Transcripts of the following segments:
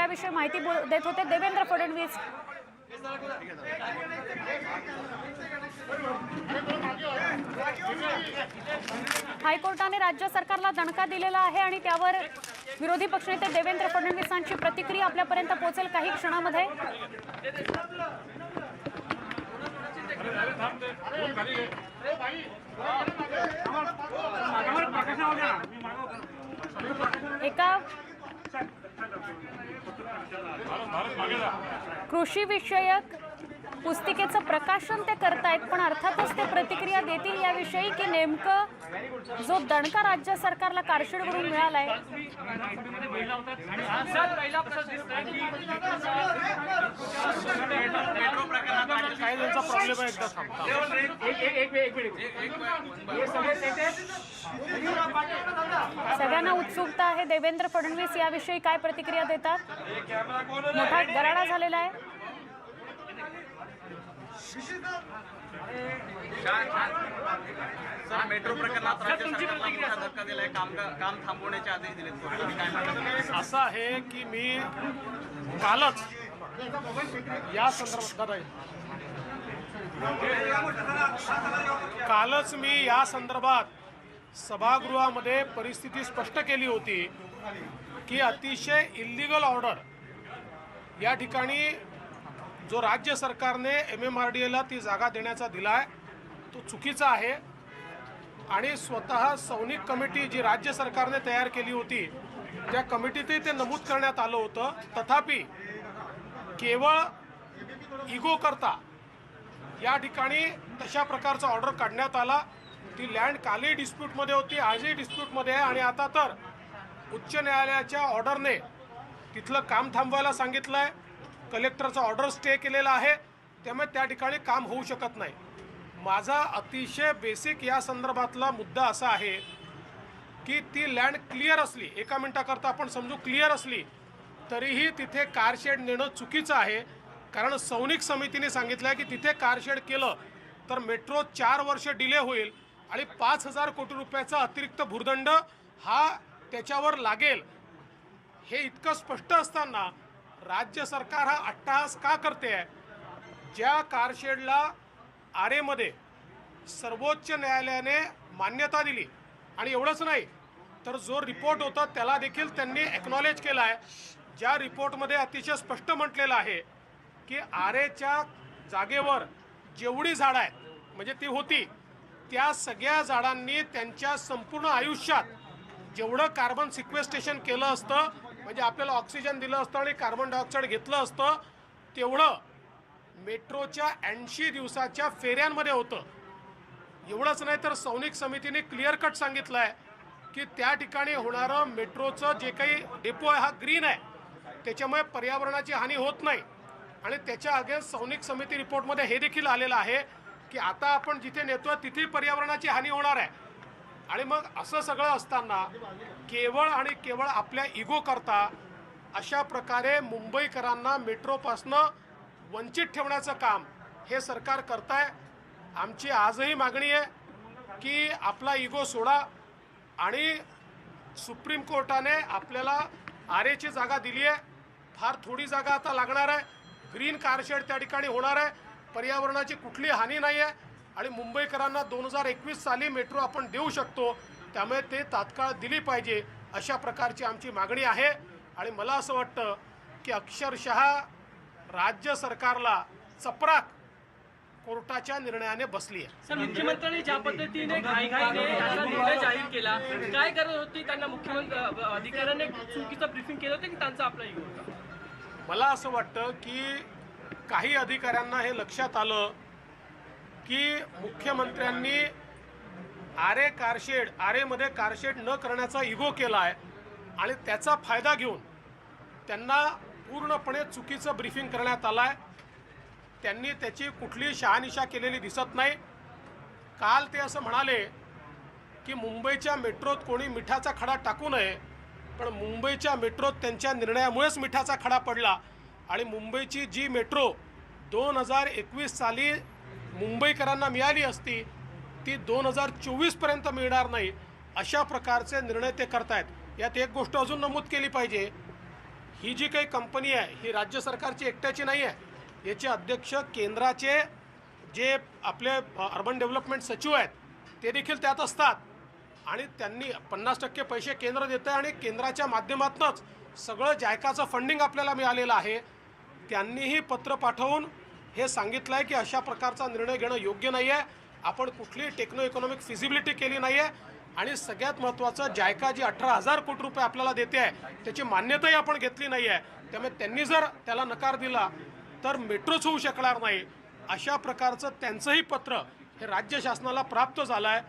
याविषयी माहिती देत होते देवेंद्र फडणवीस। हायकोर्टाने राज्य सरकारला दणका दिलेला आहे आणि त्यावर विरोधी पक्षनेते देवेंद्र फडणवीसांची प्रतिक्रिया आपल्यापर्यंत पोहोचेल काही क्षणामध्ये। एका कृषी विषयक पुस्तिकेचं प्रकाशन ते करतायत, पण अर्थातच ते प्रतिक्रिया देतील याविषयी की नेमकं जो दणका राज्य सरकारला कारशेडवरून मिळालाय सगळ्यांना उत्सुकता आहे देवेंद्र फडणवीस याविषयी काय प्रतिक्रिया देतात। मोठा गराडा झालेला आहे। मेट्रो प्रकरणात राज्य सरकारला मोठा धक्का दिलाय, काम थांबवण्याचे आदेश दिलेत। असं आहे की मी कालच या संदर्भात सभागृहामध्ये परिस्थिती स्पष्ट केली होती की अतिशय इल्लीगल ऑर्डर या ठिकाणी जो राज्य सरकारने MMRDAला ती जागा देण्याचा दिलाय तो चुकीचा आहे आणि स्वतः सौनिक कमिटी जी राज्य सरकारने तयार केली होती त्या कमिटीतही ते नमूद करण्यात आलं होतं। तथापि केवळ इगो करता या ठिकाणी तशा प्रकारचा ऑर्डर काढण्यात आला। ती लँड कालही डिस्प्यूटमध्ये होती, आजही डिस्प्यूटमध्ये आहे आणि आता तर उच्च न्यायालयाच्या ऑर्डरने तिथलं काम थांबवायला सांगितलं आहे। कलेक्टरचा ऑर्डर स्टे केलेला आहे, त्यामुळे त्या ठिकाणी काम होऊ शकत नाही। माझा अतिशय बेसिक या संदर्भातला मुद्दा असा आहे की ती लँड क्लिअर असली, एका मिनिटाकरता आपण समजू क्लिअर असली तरीही तिथे कारशेड नेणं चुकीचं आहे। कारण सौनिक समितीने सांगितलं आहे की तिथे कारशेड केलं तर मेट्रो 4 वर्ष डिले होईल आणि 5,000 कोटी रुपयाचा अतिरिक्त भूर्दंड हा त्याच्यावर लागेल। हे इतकं स्पष्ट असताना राज्य सरकार हा अट्टहास का करते आहे? ज्या कारशेडला आरेमध्ये सर्वोच्च न्यायालयाने मान्यता दिली आणि एवढंच नाही तर जो रिपोर्ट होता त्याला देखील त्यांनी एक्नॉलेज केला आहे, ज्या रिपोर्टमध्ये अतिशय स्पष्ट म्हटलेलं आहे की आरेच्या जागेवर जेवढी झाडं आहेत म्हणजे ती होती त्या सगळ्या झाडांनी त्यांच्या संपूर्ण आयुष्यात जेवढं कार्बन सिक्वेस्ट्रेशन केलं असतं म्हणजे आपल्याला ऑक्सिजन दिलं असतं आणि कार्बन डायऑक्साईड घेतलं असतं तेवढं मेट्रोच्या 80 दिवसाच्या फेऱ्यांमध्ये होतं। एवढंच नाही तर सौनिक समितीने क्लिअर कट सांगितलं आहे की त्या ठिकाणी होणारं मेट्रोचं जे काही डेपो आहे हा ग्रीन आहे, त्याच्यामुळे पर्यावरणाची हानी होत नाही आणि त्याच्या अगेन्स्ट सौनिक समिती रिपोर्टमध्ये हे देखील आलेलं आहे की आता आपण जिथे नेतोय तिथे पर्यावरणाची हानी होणार आहे। आणि मग असं सगळं असताना केवळ आणि केवळ आपल्या इगो करता अशा प्रकारे मुंबईकरांना मेट्रोपासनं वंचित ठेवण्याचं काम हे सरकार करत आहे। आमची आजही मागणी आहे की आपला इगो सोडा आणि सुप्रीम कोर्टाने आपल्याला आरेची जागा दिली आहे, फार थोडी जागा आता लागणार आहे, ग्रीन कारशेड त्या ठिकाणी होणार आहे, पर्यावरणाची कुठली हानी नाही आहे आणि मुंबईकरांना 2021 साली मेट्रो आपण देऊ शकतो, त्यामुळे ते तात्काळ दिली पाहिजे अशा प्रकारची आमची मागणी आहे। आणि मला असं वाटतं की अक्षरशः राज्य सरकारला चपराक कोर्टाच्या निर्णयाने बसली आहे। सर, मुख्यमंत्र्यांनी ज्या पद्धतीने घाईघाईने याचा निर्णय जाहीर केला, काय करत होती त्यांना मुख्यमंत्री अधिकाऱ्यांनी चुकीचं ब्रीफिंग केलं होतं की त्यांचा आपला इगो होता? मला असं वाटतं की काही अधिकाऱ्यांना हे लक्षात आलं की मुख्यमंत्र्यांनी आरेमध्ये कारशेड न करण्याचा इगो केला आहे आणि त्याचा फायदा घेऊन त्यांना पूर्णपणे चुकीचं ब्रीफिंग करण्यात आलं आहे। त्यांनी त्याची कुठली शहानिशा केलेली दिसत नाही। काल ते असं म्हणाले की मुंबईच्या मेट्रोत कोणी मिठाचा खडा टाकू नये, पण मुंबईच्या मेट्रोत त्यांच्या निर्णयामुळेच मिठाचा खडा पडला आणि मुंबईची जी मेट्रो 2021 साली मुंबईकरांना मिळाली असती ती 2024 पर्यंत मिळणार नाही, अशा प्रकारचे निर्णय ते करतायत। यात एक गोष्ट अजून नमूद केली पाहिजे, ही जी काही कंपनी आहे ही राज्य सरकारची एकट्याची नाही आहे, याचे अध्यक्ष केंद्राचे जे आपले अर्बन डेव्हलपमेंट सचिव आहेत ते देखील त्यात असतात आणि त्यांनी 50% पैसे केंद्र देतं आणि केंद्राच्या माध्यमातूनच सगळं जायकाचं फंडिंग आपल्याला मिळालेलं आहे. त्यांनीही पत्र पाठवून हे सांगितलं आहे की अशा प्रकारचा निर्णय घेणं योग्य नाही आहे, आपण कुठलीही टेक्नो इकॉनॉमिक फिजिबिलिटी केली नाही आहे आणि सगळ्यात महत्त्वाचं जायका जी 18,000 कोटी रुपये आपल्याला देते आहे त्याची मान्यताही आपण घेतली नाही आहे. त्यामुळे त्यांनी जर त्याला नकार दिला तर मेट्रोच होऊ शकणार नाही. अशा प्रकारचं त्यांचंही पत्र हे राज्य शासनाला प्राप्त झालं आहे.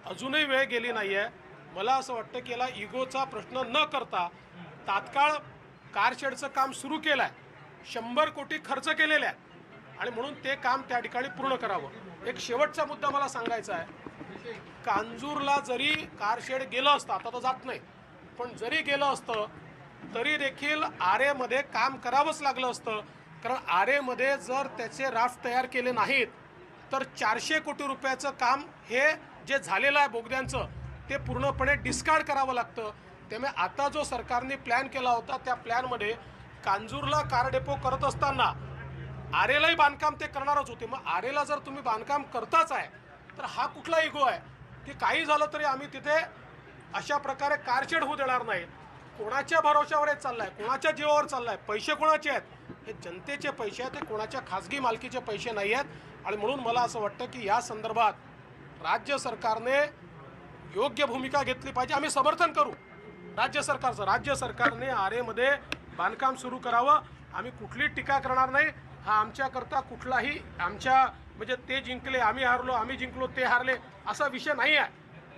अजूनही वेळ गेली नाही आहे. मला असं वाटतं की याला इगोचा प्रश्न न करता तात्काळ कारशेडचं काम सुरू केलं आहे, 100 कोटी खर्च केलेले आहेत आणि म्हणून ते काम त्या ठिकाणी पूर्ण करावं. एक शेवटचा मुद्दा मला सांगायचा आहे, कांजूरला जरी कारशेड गेलं असतं, आता तर जात नाही, पण जरी गेलं असतं तरी देखील आरेमध्ये काम करावंच लागलं असतं. कारण आरेमध्ये जर त्याचे राफ्ट तयार केले नाहीत तर 400 कोटी रुपयाचं काम हे जे झालेलं आहे बोगद्यांचं ते पूर्णपणे डिस्कार्ड करावं लागतं. त्यामुळे आता जो सरकारने प्लॅन केला होता त्या प्लॅनमध्ये कांजूरला कार डेपो करत असताना आरेलाही बांधकाम ते करणारच होते. मग आरेला जर तुम्ही बांधकाम करताच आहे तर हा कुठला इगो आहे की काही झालं तरी आम्ही तिथे अशा प्रकारे कारशेड होऊ देणार नाही. कोणाच्या भरोशावर हे चाललं आहे, कोणाच्या जीवावर चाललं आहे, पैसे कोणाचे आहेत, हे जनतेचे पैसे आहेत, ते कोणाच्या खाजगी मालकीचे पैसे नाही आहेत. आणि म्हणून मला असं वाटतं की या संदर्भात राज्य सरकारने योग्य भूमिका घेतली पाहिजे. आम्ही समर्थन करू राज्य सरकारचं. राज्य सरकारने आरेमध्ये बांधकाम सुरू करावं. आम्ही कुठली टीका करणार नाही. हा आमच्याकरता कुठलाही आमच्या म्हणजे ते जिंकले आम्ही हारलो, आम्ही जिंकलो ते हारले असा विषय नाही आहे.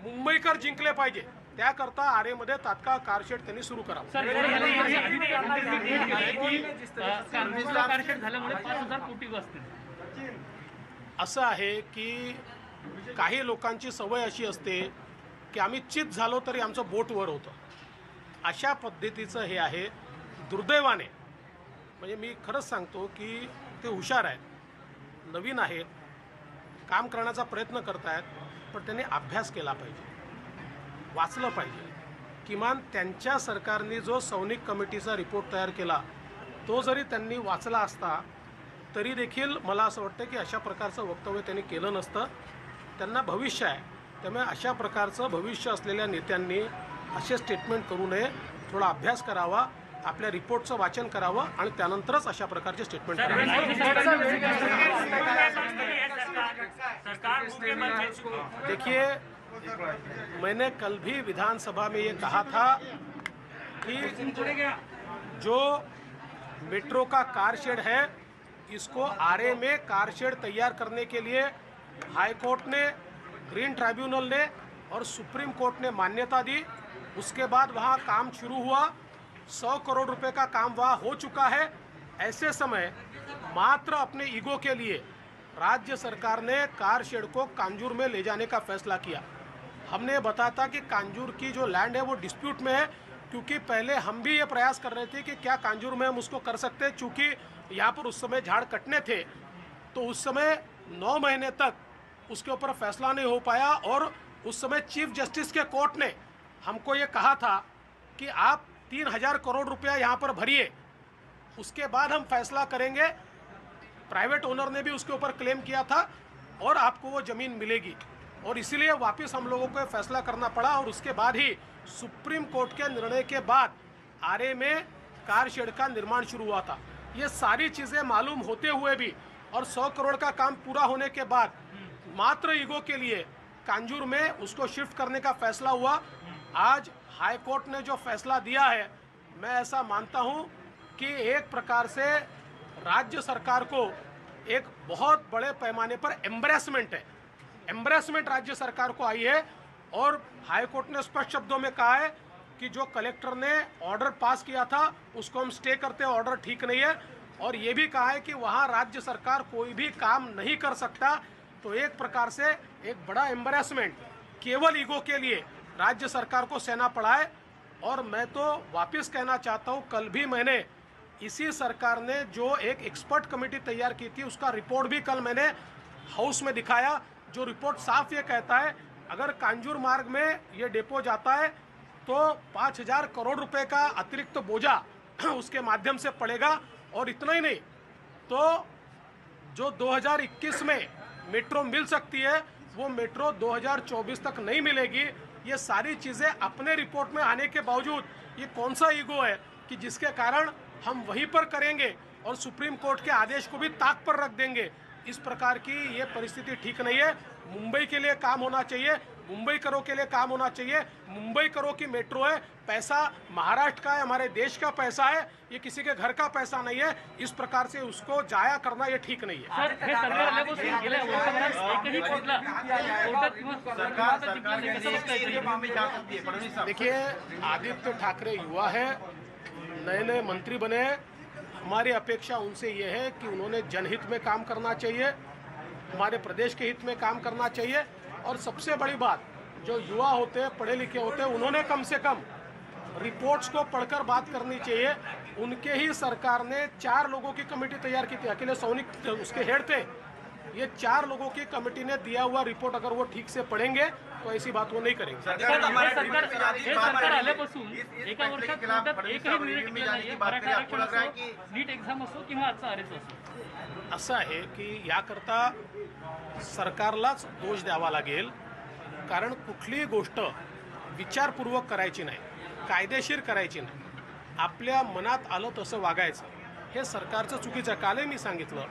मुंबईकर जिंकले पाहिजे, त्याकरता आरेमध्ये तात्काळ कारशेड त्यांनी सुरू करावं. असं आहे की काही लोकांची सवय अशी असते की आम्ही चित झालो तरी आमचं बोट वर होतं. अशा पद्धतीचं हे आहे. दुर्दैवाने म्हणजे मी खरंच सांगतो की ते हुशार आहेत, नवीन आहेत, काम करण्याचा प्रयत्न करत आहेत, पण त्यांनी अभ्यास केला पाहिजे, वाचलं पाहिजे. किमान त्यांच्या सरकारने जो सौनिक कमिटीचा रिपोर्ट तयार केला तो जरी त्यांनी वाचला असता तरी देखील मला असं वाटतं की अशा प्रकारचं वक्तव्य त्यांनी केलं नसतं. त्यांना भविष्य आहे, त्यामुळे अशा प्रकारचं भविष्य असलेल्या नेत्यांनी असे स्टेटमेंट करू नये. थोडा अभ्यास करावा, आपल्या रिपोर्टचं वाचन करावं आणि त्यानंतरच अशा प्रकारचे स्टेटमेंट करावे. देखिए, मैंने कल भी विधानसभा में ये कहा था कि जो मेट्रो का कारशेड है इसको आरे में कारशेड तैयार करने के लिए हाई कोर्ट ने, ग्रीन ट्राइब्यूनल ने और सुप्रीम कोर्ट ने मान्यता दी. उसके बाद वहाँ काम शुरू हुआ. 100 करोड़ रुपए का काम वहाँ हो चुका है. ऐसे समय मात्र अपने ईगो के लिए राज्य सरकार ने कारशेड को कांजूर में ले जाने का फैसला किया. हमने बताया था कि कांजूर की जो लैंड है वो डिस्प्यूट में है, क्योंकि पहले हम भी ये प्रयास कर रहे थे कि क्या कांजूर में हम उसको कर सकते हैं. चूँकि यहाँ पर उस समय झाड़ कटने थे तो उस समय 9 महीने तक उसके ऊपर फैसला नहीं हो पाया. और उस समय चीफ जस्टिस के कोर्ट ने हमको ये कहा था कि आप 3,000 करोड़ रुपया यहाँ पर भरिए, उसके बाद हम फैसला करेंगे. प्राइवेट ओनर ने भी उसके ऊपर क्लेम किया था और आपको वो ज़मीन मिलेगी. और इसीलिए वापस हम लोगों को फैसला करना पड़ा. और उसके बाद ही सुप्रीम कोर्ट के निर्णय के बाद आरे में कारशेड का निर्माण शुरू हुआ था. ये सारी चीज़ें मालूम होते हुए भी और 100 करोड़ का काम पूरा होने के बाद मात्र ईगो के लिए कांजूर में उसको शिफ्ट करने का फैसला हुआ. आज हाई कोर्ट ने जो फैसला दिया है, मैं ऐसा मानता हूं कि एक प्रकार से राज्य सरकार को एक बहुत बड़े पैमाने पर एम्ब्रेसमेंट है, एम्ब्रेसमेंट राज्य सरकार को आई है. और हाई कोर्ट ने स्पष्ट शब्दों में कहा है कि जो कलेक्टर ने ऑर्डर पास किया था उसको हम स्टे करते हैं, ऑर्डर ठीक नहीं है. और ये भी कहा है कि वहाँ राज्य सरकार कोई भी काम नहीं कर सकता. तो एक प्रकार से एक बड़ा एम्ब्रेसमेंट केवल ईगो के लिए राज्य सरकार को सहना पड़ा है. और मैं तो वापस कहना चाहता हूँ, कल भी मैंने इसी सरकार ने जो एक एक्सपर्ट कमेटी तैयार की थी उसका रिपोर्ट भी कल मैंने हाउस में दिखाया. जो रिपोर्ट साफ ये कहता है अगर कांजूर मार्ग में ये डेपो जाता है तो 5,000 करोड़ रुपए का अतिरिक्त बोझा उसके माध्यम से पड़ेगा। और इतना ही नहीं, तो जो 2021 में मेट्रो मिल सकती है वो मेट्रो 2024 तक नहीं मिलेगी। ये सारी चीज़ें अपने रिपोर्ट में आने के बावजूद ये कौन सा ईगो है कि जिसके कारण हम वहीं पर करेंगे और सुप्रीम कोर्ट के आदेश को भी ताक पर रख देंगे। इस प्रकार की ये परिस्थिति ठीक नहीं है। मुंबई के लिए काम होना चाहिए, मुंबई करो के लिए काम होना चाहिए। मुंबई करो की मेट्रो है, पैसा महाराष्ट्र का है, हमारे देश का पैसा है, ये किसी के घर का पैसा नहीं है। इस प्रकार से उसको जाया करना ये ठीक नहीं है। सर, हे सरकार आल्यापासून गेल्या वर्षभरात एकही कोर्टला कोर्टात किंवा कोर्टात जिंकलं नाही. कसं बघताय तुम्ही? देखिए, आदित्य ठाकरे युवा है, नए नए मंत्री बने हैं। हमारी अपेक्षा उनसे ये है कि उन्होंने जनहित में काम करना चाहिए, हमारे प्रदेश के हित में काम करना चाहिए। और सबसे बड़ी बात, जो युवा होते हैं, पढ़े लिखे होते हैं, उन्होंने कम से कम रिपोर्ट्स को पढ़कर बात करनी चाहिए। उनके ही सरकार ने 4 लोगों की कमेटी तैयार की थी, अखिलेश सौनिक उसके हेड थे। ये 4 लोगों की कमेटी ने दिया हुआ रिपोर्ट अगर वो ठीक से पढ़ेंगे तो ऐसी बात वो नहीं करेंगे। सरकार आल्यापासून एका वर्षात कोर्टात एकही निर्णय टिकला नाहीये. मराठा आरक्षण असो, नीट एक्झाम असो किंवा आजचा आरएस असो. असं आहे की याकरता सरकारलाच दोष द्यावा लागेल, कारण कुठलीही गोष्ट विचारपूर्वक करायची नाही, कायदेशीर करायची नाही, आपल्या मनात आलं तसं वागायचं, हे सरकारचं चुकीचं आहे. कालही मी सांगितलं,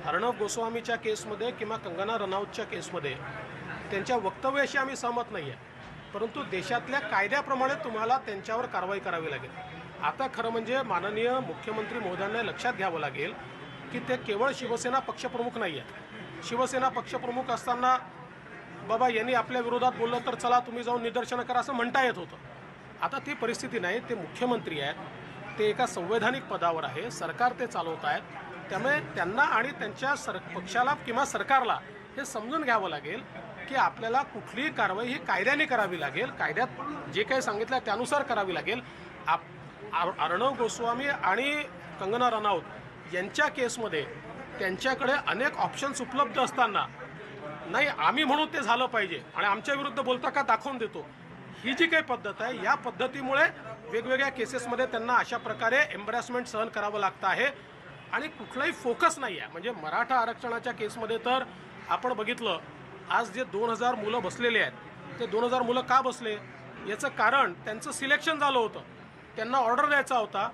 अर्णब गोस्वामीच्या केसमध्ये किंवा कंगना रनौतच्या केसमध्ये त्यांच्या वक्तव्याशी आम्ही सहमत नाही आहे, परंतु देशातल्या कायद्याप्रमाणे तुम्हाला त्यांच्यावर कारवाई करावी लागेल. आता खरं म्हणजे माननीय मुख्यमंत्री महोदयांना लक्षात घ्यावं लागेल की ते केवळ शिवसेना पक्षप्रमुख नाही आहे. शिवसेना पक्षप्रमुख असताना बाबा यांनी आपल्या विरोधात बोललं तर चला तुम्ही जाऊन निदर्शनं करा असं म्हणता येत होतं. आता ती परिस्थिती नाही. ते मुख्यमंत्री आहेत, ते एका संवैधानिक पदावर आहे, सरकार ते चालवत आहेत. त्यामुळे त्यांना आणि त्यांच्या पक्षाला किंवा सरकारला हे समजून घ्यावं लागेल की आपल्याला कुठलीही कारवाई ही कायद्याने करावी लागेल, कायद्यात जे काही सांगितलं त्यानुसार करावी लागेल. अर्णब गोस्वामी आणि कंगना रनौत यांच्या केसमध्ये त्यांच्याकडे अनेक ऑप्शन्स उपलब्ध असताना नाही आम्ही म्हणून ते झालं पाहिजे आणि आमच्या विरुद्ध बोलता का दाखवून देतो, ही जी काही पद्धत आहे, या पद्धतीमुळे वेगवेगळ्या केसेसमध्ये त्यांना अशा प्रकारे एम्बॅरसमेंट सहन करावं लागतं आहे आणि कुठलाही फोकस नाही आहे. म्हणजे मराठा आरक्षणाच्या केसमध्ये तर आपण बघितलं, आज जे 2000 मुलं बसलेले आहेत ते 2000 मुलं का बसले याचं कारण त्यांचं सिलेक्शन झालं होतं, त्यांना ऑर्डर द्यायचा होता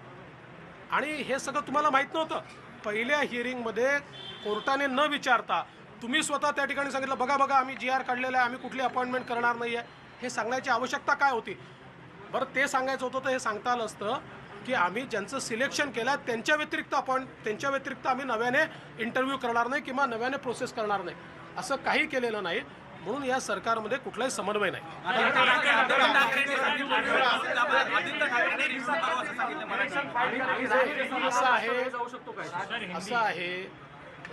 आणि हे सगळं तुम्हाला माहीत नव्हतं. पहिल्या हिअरिंगमध्ये कोर्टाने न विचारता तुम्ही स्वतः त्या ठिकाणी सांगितलं बघा बघा आम्ही GR काढलेला आहे, आम्ही कुठली अपॉइंटमेंट करणार नाही आहे. हे सांगण्याची आवश्यकता काय होती? बरं ते सांगायचं होतं तर हे सांगता आलं असतं की आम्ही ज्यांचं सिलेक्शन केलं त्यांच्या व्यतिरिक्त आम्ही नव्याने इंटरव्ह्यू करणार नाही किंवा नव्याने प्रोसेस करणार नाही. असं काही केलेलं नाही, म्हणून या सरकारमध्ये कुठलाही समन्वय नाही. असं आहे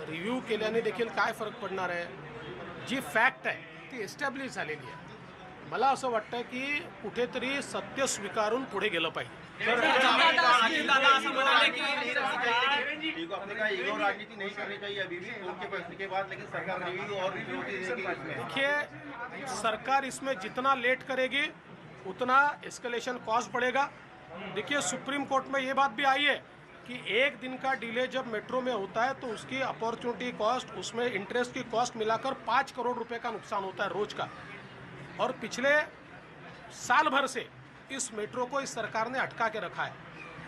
रिव्ह्यू केल्याने देखील काय फरक पडणार आहे? जी फॅक्ट आहे ती एस्टॅब्लिश झालेली आहे. मला असं वाटतं की कुठेतरी सत्य स्वीकारून पुढे गेलं पाहिजे. देखिए, सरकार इसमें जितना लेट करेगी उतना एस्केलेशन कॉस्ट बढ़ेगा. देखिए, सुप्रीम कोर्ट में ये बात भी आई है कि 1 दिन का डिले जब मेट्रो में होता है तो उसकी अपॉर्चुनिटी कॉस्ट, उसमें इंटरेस्ट की कॉस्ट मिलाकर 5 करोड़ रुपए का नुकसान होता है रोज का. और पिछले साल भर से इस मेट्रो को इस सरकार ने अटका के रखा है.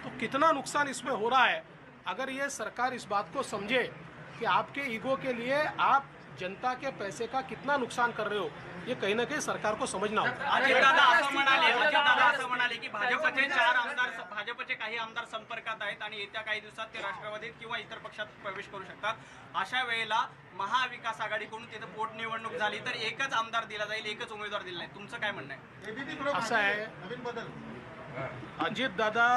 तो कितना नुकसान इसमें हो रहा है, अगर ये सरकार इस बात को समझे कि आपके ईगो के लिए आप जनता के पैसे का कितना नुकसान कर रहे हो, ये कहीं ना कहीं सरकार को समझना होगा. अजितदादा असं म्हणाले की भाजपचे काही आमदार संपर्कात आहेत आणि येत्या काही दिवसात ते राष्ट्रवादीत किंवा इतर पक्षात प्रवेश करू शकतात. अशा वेळेला महाविकास आघाडीकडून तिथे पोटनिवडणूक झाली तर एकच आमदार दिला जाईल, एकच उमेदवार दिला नाही. तुमचं काय म्हणणं आहे? असं आहे, अजितदादा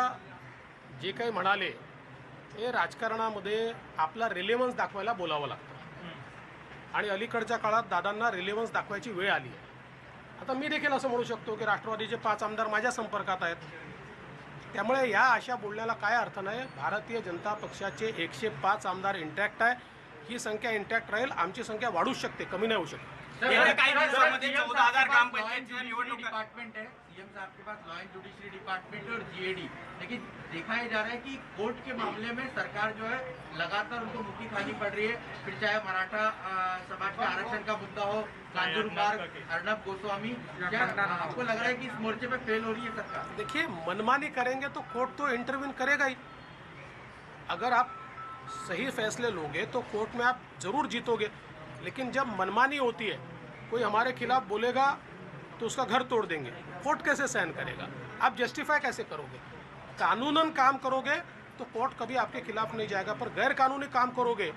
जे काही म्हणाले ते राजकारणामध्ये आपला रिलेव्हन्स दाखवायला बोलावं लागतं आणि अलीकडच्या काळात दादांना रिलेव्हन्स दाखवायची वेळ आली आहे. आता मी देखील असं म्हणू शकतो की राष्ट्रवादीचे 5 आमदार माझ्या संपर्कात आहेत. त्यामुळे या अशा बोलण्याला काय अर्थ नाही. भारतीय जनता पक्षाचे 105 आमदार इंटॅक्ट आहे. ही संख्या इंटॅक्ट राहील. आमची संख्या वाढूच शकते, कमी नाही होऊ शकते. काही दिवसांमध्ये 14,000 ग्रामपंचायतीची निवडणूक डिपार्टमेंट है, सीएम साहब के पास लॉ एंड जुडिशरी डिपार्टमेंट और जीएडी, लेकिन देखा ही जा रहा है कि कोर्ट के मामले में सरकार जो है लगातार उनको मुक्की खानी पड़ रही है। फिर चाहे मराठा समाज के आरक्षण का मुद्दा हो, कांजूर मार्ग, अर्नब गोस्वामी, क्या आपको लग रहा है कि इस मोर्चे पे फेल हो रही है सरकार? देखिए, मनमानी करेंगे तो कोर्ट तो इंटरवीन करेगा ही। अगर आप सही फैसले लोगे तो कोर्ट में आप जरूर जीतोगे, लेकिन जब मनमानी होती है, कोई हमारे खिलाफ बोलेगा तो उसका घर तोड़ देंगे, कोर्ट कैसे सहन करेगा? आप जस्टिफाई कैसे करोगे? कानूनन काम करोगे तो कोर्ट कभी आपके खिलाफ नहीं जाएगा, पर गैर कानूनी काम करोगे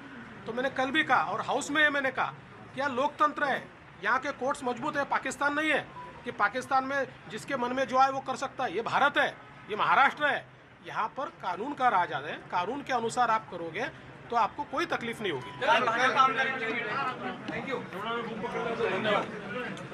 तो मैंने कल भी कहा और हाउस में मैंने कहा कि यहाँ लोकतंत्र है, यहाँ के कोर्ट्स मजबूत है। पाकिस्तान नहीं है कि पाकिस्तान में जिसके मन में जो आए वो कर सकता है। ये भारत है, ये महाराष्ट्र है, यहाँ पर कानून का राज है। कानून के अनुसार आप करोगे तो आपको कोई तकलीफ नहीं होगी।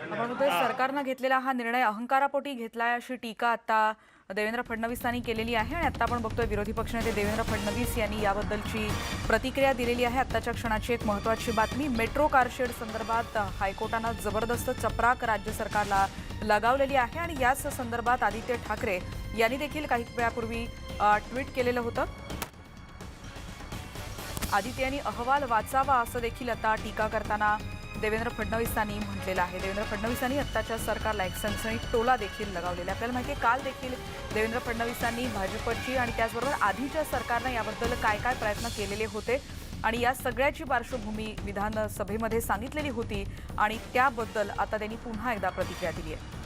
आपण म्हणतोय सरकारनं घेतलेला हा निर्णय अहंकारापोटी घेतलाय अशी टीका आता देवेंद्र फडणवीसांनी केलेली आहे आणि आता आपण बघतोय विरोधी पक्षनेते देवेंद्र फडणवीस यांनी याबद्दलची प्रतिक्रिया दिलेली आहे। आताच्या क्षणाची एक महत्त्वाची बातमी, मेट्रो कारशेड संदर्भात हायकोर्टानं जबरदस्त चपराक राज्य सरकारला लगावलेली आहे आणि याच संदर्भात आदित्य ठाकरे यांनी देखील काही वेळापूर्वी ट्विट केलेलं होतं। आदित्य यांनी अहवाल वाचावा असं देखील आता टीका करताना देवेंद्र फडणवीसांनी म्हटलेलं आहे। देवेंद्र फडणवीसांनी आत्ताच्या सरकारला एक सनसनी टोला देखील लगावलेला आहे। आपल्याला माहिती आहे, काल देखील देवेंद्र फडणवीसांनी भाजपची आणि त्याचबरोबर आधीच्या सरकारनं याबद्दल काय काय प्रयत्न केलेले होते आणि या सगळ्याची पार्श्वभूमी विधानसभेमध्ये सांगितलेली होती आणि त्याबद्दल आता त्यांनी पुन्हा एकदा प्रतिक्रिया दिली आहे।